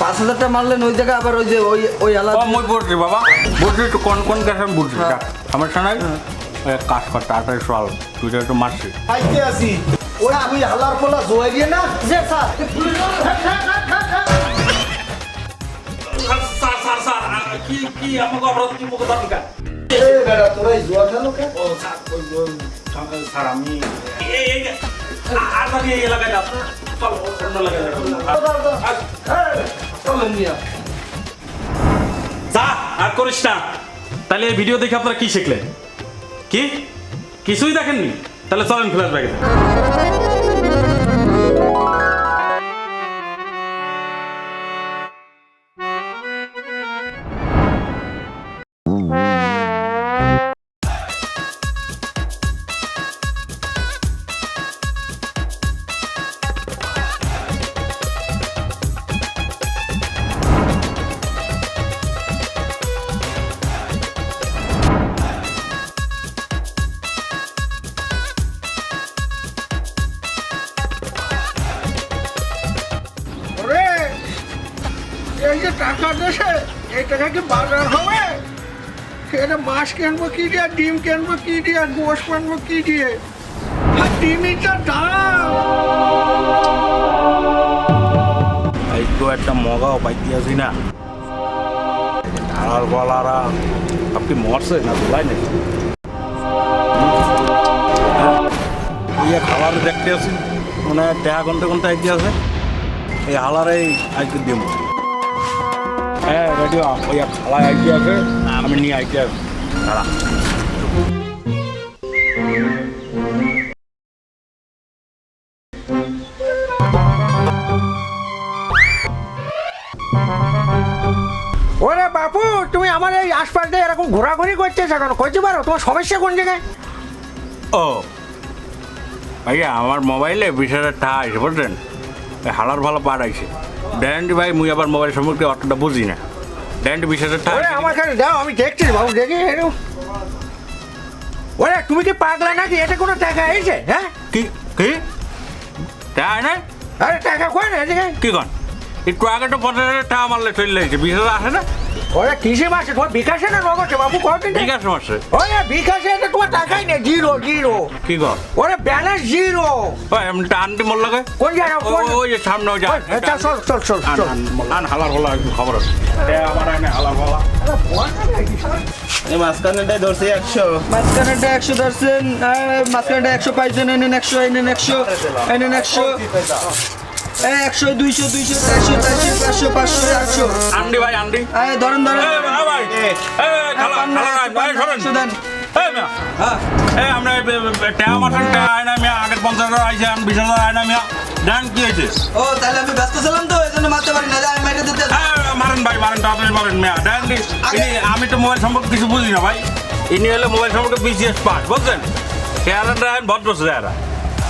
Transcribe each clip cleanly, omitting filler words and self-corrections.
5,000 টাকা মারলেন ওই জায়গায় আবার ওই যে ওই আলাদা মই বলছি বাবা বলছি একটু কোন গ্যাস আমি বলছি আমার শোনাই কাজ করতে 28 সাল তুই একটু মারছি আইতে আসি ওই তুই হালার পোলা জোয়াই দিয়ে না যে স্যার কি আমাকে অপরাধ কি মুখ দরকার এ বেটা তোরাই জোয়া খেলো কে ও স্যার আমি এই আর বাকি এই এলাকায় না চল অন্য এলাকায় চলেন মিয়া যা আর করিস না তাহলে এই ভিডিও দেখে আপনারা কি শিখলেন কি কিছুই দেখেননি তাহলে চলেন ফ্ল্যাশব্যাকে ওরে এই যে টাকা দেশে এই টাকা কি বাজার হবে এটা মাছ কিনবো কি দিয়ে ডিম কিনবো কি দিয়ে গোশ কিনবো কি দিয়ে আর ডিমই তো দাম এই তো একটা মগাও পাইতে আসি না ঢালার বলারা আপনি মরছে না ধুলাই নাকি খাবার দেখতে আসি মানে টেহা ঘন্টা আইতে আছে এই হালারে আজকে দিব হ্যাঁ রেডিও ওই খালা আইতে আছে আমি নিয়ে আইতে আসি দাঁড়া ওরে বাপু তুমি আমার এই আশপাশ দিয়ে এরকম ঘোরাঘুরি করতেছ এখন কইতে পারো তোমার সমস্যা কোন জায়গায় ও ভাইয়া আমার মোবাইলে 20,000 টাকা আছে বুঝলেন হালার ভালো পার আইছে ড্যান্ডি ভাই মুই আবার মোবাইল সম্পর্কে অতটা বুঝি না ড্যান্ডি 20,000 টাকা ওরে আমার কাছে দাও আমি দেখছি বাবু দেখি ওরে তুমি কি পাগলা নাকি এটা কোনো টাকা এসে হ্যাঁ কি কি টাকা না আরে টাকা কই না এদিকে কি কন একটু আগে তো 50,000 টাকা মারলে চলে যাচ্ছে 20,000 আসে না ওরে কিসে মাসে তোমার বিকাশে না নগদে বাবু কতদিন ঠিক আছে মাসে ওরে বিকাশে এটা তোমার টাকাই নেই জিরো কি কর ওরে ব্যালেন্স জিরো ওই এমনি আন্টি মোর লাগে কোন জায়গা ওই যে সামনে ওই চল আন হালার বলা একটু খবর আছে আমার আনে হালার বলা এই মাঝখানেটাই ধরছি 100 মাঝখানেটা 100 ধরছেন মাঝখানেটা 100 পাইছেন এনেন 100 এনেন 100 এনেন 100 100 200 200 400 500 500 আন্টি ভাই আন্টি ধরেন ধরেন ভাই ভাই সরেন সুদান এই আমরা টাকা মাঠান টাকা আয় না মিয়া আগের 50,000 আইছে আমি 20,000 আয় না মিয়া ডান কি হয়েছে ও তাহলে আমি ব্যস্ত ছিলাম তো এই জন্য মারতে পারি না আমি মেরে দিতে মারেন ভাই মারেন তাড়াতাড়ি মারেন মিয়া ডান আমি তো মোবাইল সম্পর্কে কিছু বুঝি না ভাই ইনি হলে মোবাইল সম্পর্কে বিসিএস পাস বুঝছেন খেয়ালাটা ভদ্র যারা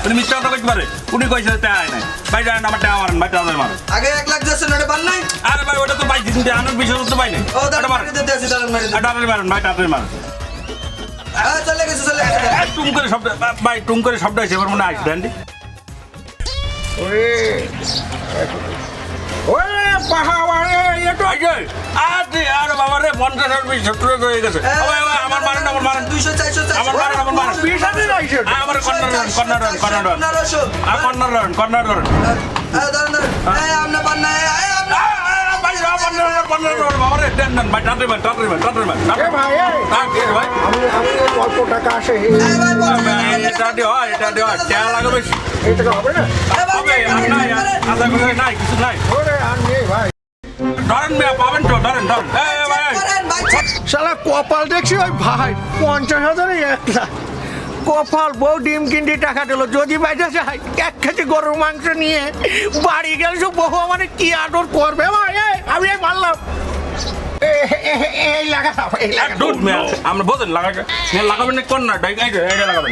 উনি মিথ্যা কথা কইতে পারে উনি কইছে টাকা আয় নাই ভাই জানেন আমার টাকা মারেন ভাই তাড়াতাড়ি মারেন আগে 1 লাখ যাচ্ছে ওটা পান নাই আরে ভাই ওটা তো পাই দিন আনার বিষয় তো পাই নাই ও দাঁড়া মারতে দিতে আসি দাঁড়ান মেরে তাড়াতাড়ি মারেন ভাই তাড়াতাড়ি মারেন চলে গেছে টুম করে শব্দ ভাই টুম করে শব্দ আছে এবার মনে হয় ডান্ডি ওরে ওরে পাহাড়ে এটা আরে আরে বাবা রে 50,000 হয়ে গেছে আমার মারেন 200 400 আমার মারেন বিশালে রাইছে আমার কর্নার দাঁড়ান আপনি পান নাই এ ভাই আমি অল্প টাকা আসে এটা লাগাবে এই টাকা হবে না নাই কিছু নাই ওরে আর নেই ভাই ধরেন মিয়া পাবেন তো ধরেন শালা কপাল দেখছি ওই ভাই 50,000 1 লাখ কপাল বউ ডিম কিনতে টাকা দিল যদি বাইরে যায় 1 কেজি গরুর মাংস নিয়ে বাড়ি গেলে সব বহু মানে কি আদর করবে ভাই আমি মারলাম এই লাগা আমরা বোঝেন লাগাবেন কর্নার লাগাবেন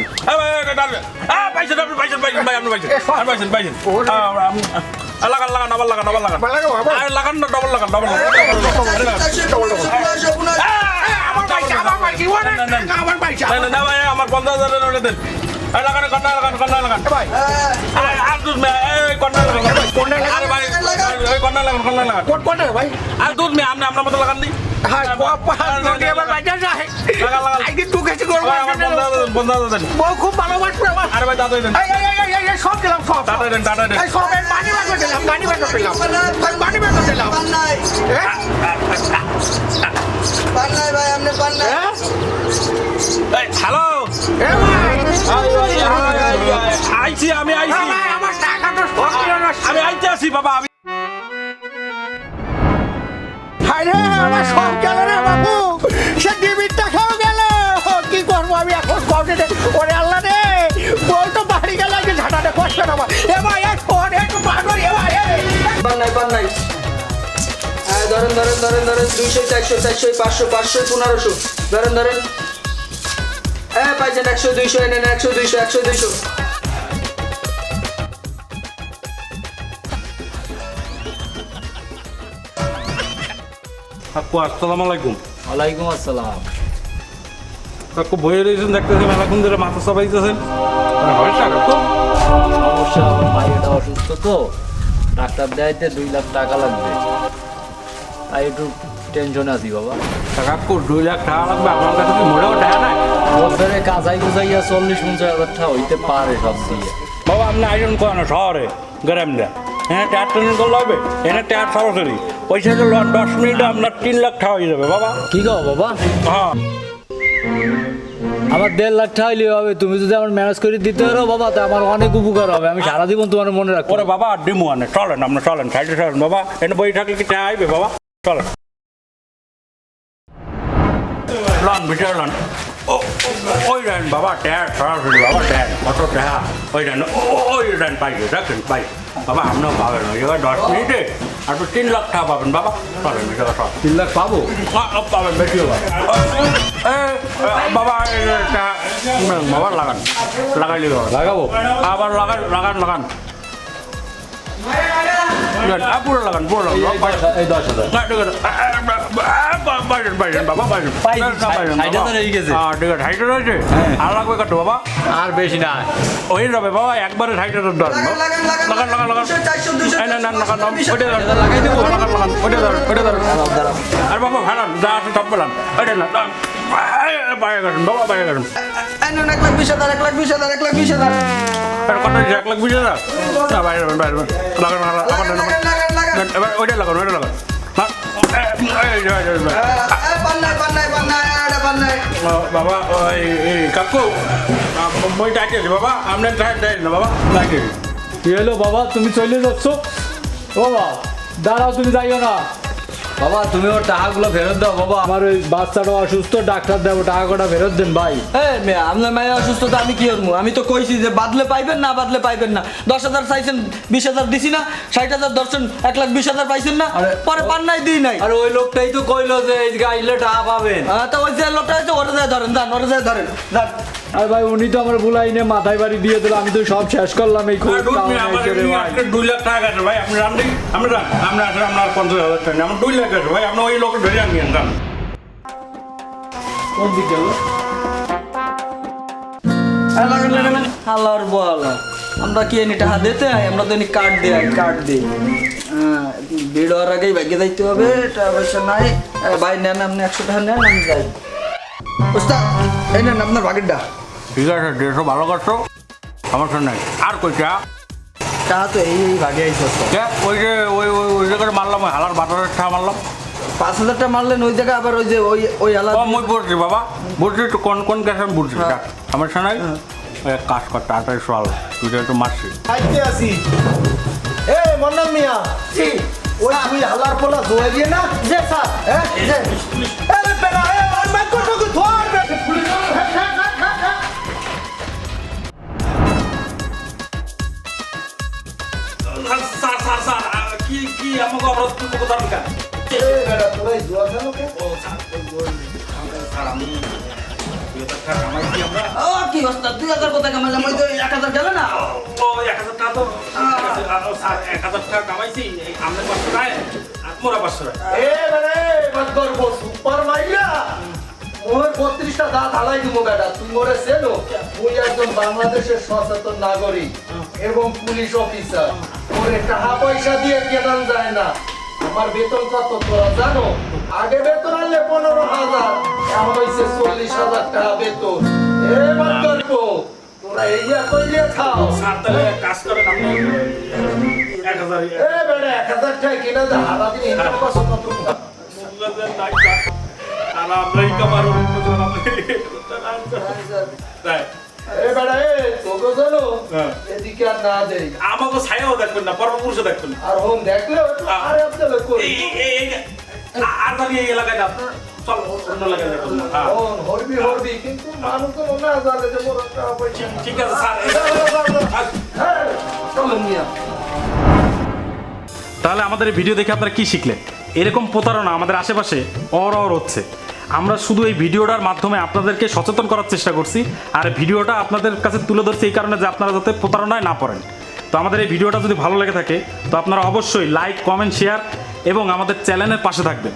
লাগান না ডবল লাগান আমার 50,000 দেন লাগান কন্যা লাগান কন্যা লাগান আর কন্যা লাগান ভাই কন্যা লাগান কোনটা ভাই আর দুধ মেয়ে আপনি আপনার মতো লাগান দিই হ্যাঁ কপাল যদি এবার বাইটা যায় আজকে দু কেজি গরু আমার বন্ধ দেন বউ খুব ভালোবাসবে আমার আরে ভাই দাদা দেন এই সব দিলাম সব টাটা দেন এই সব পানি ব্যাগ দিলাম পানি ব্যাগ দিলাম পানি ব্যাগ দিলাম পান্নাই পান্নাই ভাই আপনি পান্নাই হ্যালো এ ভাই আইছি আমি আইছি ভাই আমার টাকা তো সব দিল না আমি আইতে আসি বাবা আমি হায় রে আমার সব গেল রে বাবু সে ডিবির টাকাও গেল কি করবো আমি এখন কবে ওরে আল্লাহ রে বউ তো বাড়ি গেল আজকে ঝাঁটাটা কষ্ট না আমার এ ভাই একটু পাগল এ ভাই পান্নাই পান্নাই ধরেন ধরেন ধরেন ধরেন 200 400 400 500 500 1500 ধরেন ধরেন পাইছেন 100 200 এনে 100 200 100 200 কাকু আসসালামু আলাইকুম ওয়ালাইকুম আসসালাম। কাকু বইয়ে রয়েছেন দেখতেছি মেলাক্ষণ ধরে মাথা চাপাইতেছেন হয়েছে কাকু সমস্যা, আমার মায়েরটা অসুস্থ তো, ডাক্তার দেখাইতে 2 লাখ টাকা লাগবে, তাই একটু টেনশনে আছি বাবা। কাকু 2 লাখ টাকা লাগবে আপনার কাছে কি মোড়েও টাকা নাই বছরে কাজাই গুজাইয়া 40-50 টাকা হইতে পারে সব দিয়ে। বাবা আপনি আয়োজন করেন শহরে গ্রাম দেন হ্যাঁ ট্যাট ট্রেনিং করলে হবে এনে ট্যাট সরাসরি পয়সা তো 10 মিনিটে আপনার 3 লাখ টাকা হয়ে যাবে বাবা কি কও বাবা? হ্যাঁ আমার 1.5 লাখ টাকা হইলে হবে, তুমি যদি আমার ম্যানেজ করে দিতে পারো বাবা তা আমার অনেক উপকার হবে, আমি সারা জীবন তোমার মনে রাখবো। ওরে বাবা ডিমু আনে চলেন আপনার চলেন সাইডে চলেন বাবা এনে বই থাকলে কি টাকা আইবে বাবা চলেন লন ভিতরে লন ওই দেন বাবা ট্যাট সরাসরি বাবা ট্যাট কত টাকা ওই দেন ওই দেন পাইবে দেখেন পাই বাবা আপনিও পাবেন ওই জায়গায় 10 মিনিটে আর তো 3 লাখ টাকা পাবেন বাবা চলেন ভিতরে সব 3 লাখ পাবো? পাবেন বেশি হবে বাবা বাবা লাগান লাগাইলে লাগাবো? আবার লাগান লাগান লাগান পুরো লাগান পুরো লাগান এই 10,000 বাবা হয়ে গেছে। ঠিক আছে 60 রয়েছে আর লাগবে কত বাবা আর বেশি না, হয়ে যাবে বাবা একবারে 60 দর লাগান লাগান লাগান লাগান লাগান 400 200 এই না না লাগান ওইটা লাগাই দেবো লাগান লাগান ওইটা ধর ওইটা ধর আর বাবা ভাড়ান যা আছে সব পেলাম ওইটা না বাইরে গেছেন বাবা বাইরে গেছেন এনে 1 লাখ 20 হাজার 1 লাখ 20 হাজার 1 লাখ 20 হাজার আর কত 1 লাখ 20 হাজার না বাইরে বাইরে লাগান লাগান লাগান লাগান এবার ওইটা লাগান ওইটা লাগান পান্নাই পান্নাই পান্নাই এটা পান্নাই বাবা এই কাকু মই টাইটেল বাবা আপনার টাইটেল না বাবা টাইটেল কি হলো বাবা তুমি চলে যাচ্ছ? ও বাবা দাঁড়াও, তুমি যাইও না বাবা, তুমি ওর টাকাগুলো ফেরত দাও বাবা, আমার ওই বাচ্চাটা অসুস্থ, ডাক্তার দেবো, টাকা কটা ফেরত দেন ভাই। আপনার মায়ের অসুস্থতা আমি কি করবো? আমি তো কইছি যে বাদলে পাইবেন না বাদলে পাইবেন না 10,000 চাইছেন 20,000 দিছি না 60,000 দর্শন 1,20,000 পাইছেন না পরে পান্নাই দিই নাই আর ওই লোকটাই তো কইলো যে এই গাইলে টাকা পাবেন। তো ওই যে লোকটা হচ্ছে ওরে যায় ধরেন যান ওরে যায় ধরেন যান আর ভাই উনি তো আমার বুলাইনে মাথায় বাড়ি দিয়ে দিল, আমি তো সব শেষ করলাম এই খুব 2 লাখ টাকা গেছে ভাই আপনি রান দিন আমরা রান আমরা আসলে আপনার 50,000 টাকা আমার 2 লাখ গেছে ভাই আপনি ওই লোক ধরে আনিয়েন রান কোন দিক গেল? লাগান লাগান আল্লাহর বলা আমরা কি এনে টাকা দিতে হয় আমরা তো এনে কার্ড দিই কার্ড দিই ভিড় হওয়ার আগেই ভাগ্যে যাইতে হবে টাকা পয়সা নাই ভাই নেন আপনি 100 টাকা নেন আমি যাই ওস্তাদ এই নেন আপনার ভাগেরটা ঠিক আছে 150 ভালো করছো সমস্যা নাই আর কইটা টাকা তো এই ভাগে আইছে ওই যে ওই জায়গায় মারলাম ওই হালার বাটারের টাকা মারলাম 5,000 টাকা মারলেন ওই জায়গায় আবার ওই যে ওই আলাদা মই বুঝছি বাবা বুঝছি তো কোন গ্যাস আমি বুঝছি সমস্যা নাই ওই এক কাজ কর তাড়াতাড়ি চল তুই একটু মারছি আইতে আসি এ মন্ডল মিয়া জি ওই তুই হালার পোলা জোয়া দিয়ে না যে স্যার যে আরে বেটা এ আর মাইক করতে কই ধর পুলিশ স্যার কি আমাকে অবরোধ করতে কথা বলকা এ বেটা তোরাই জোয়া জানো কে স্যার আমি 2,000 টাকা কামাইছি আমরা ও কি ওস্তাদ 2,000 কোথায় কামাইলাম ওই তো 1,000 গেল না ও 1,000 টাকা তো স্যার 1,000 টাকা কামাইছি আমরা 500 টাকা মোরা 500 টাকা এ বেটা বাদ করব সুপার মাইয়া ওর 32টা দাঁত হালাই দিমু বেটা তুই মোরে চেনো তুই একজন বাংলাদেশের সচেতন নাগরিক এবং পুলিশ অফিসার তোর ওরে টাকা পয়সা দিয়ে কেনান যায় না। আমার বেতন কত তোরা জানো? আগে বেতন আনলে 15,000, এখন হয়েছে 40,000 টাকা বেতন। এবার করবো তোরা এইয়া কইলে খাও। স্যার তাহলে এক কাজ করেন আপনি 1000 এ বেটা 1000 টাকা কিনা দে, সারাদিন ইনকাম করছো কত টাকা? আর আমরা ইনকাম আরো তাই এ বেটা এ তোকে জানো হ্যাঁ। এদিকে আর না দেই আমাকে ছায়াও দেখবেন না, পরমপুরুষও দেখবেন না। আর হোম দেখলে আরে আপনাদের কই আর জানি এই এলাকায় না, চল অন্য এলাকায় দেখুন। হ্যাঁ হোম হরবি কিন্তু মানুষ তো না জানে যে বড় টাকা পয়সা। ঠিক আছে স্যার। হ্যাঁ চলো মিয়া। তাহলে আমাদের এই ভিডিও দেখে আপনারা কি শিখলেন? এরকম প্রতারণা আমাদের আশেপাশে অহরহ হচ্ছে। আমরা শুধু এই ভিডিওটার মাধ্যমে আপনাদেরকে সচেতন করার চেষ্টা করছি, আর ভিডিওটা আপনাদের কাছে তুলে ধরছি এই কারণে যে আপনারা যাতে প্রতারণায় না পড়েন। তো আমাদের এই ভিডিওটা যদি ভালো লেগে থাকে তো আপনারা অবশ্যই লাইক, কমেন্ট, শেয়ার এবং আমাদের চ্যানেলের পাশে থাকবেন।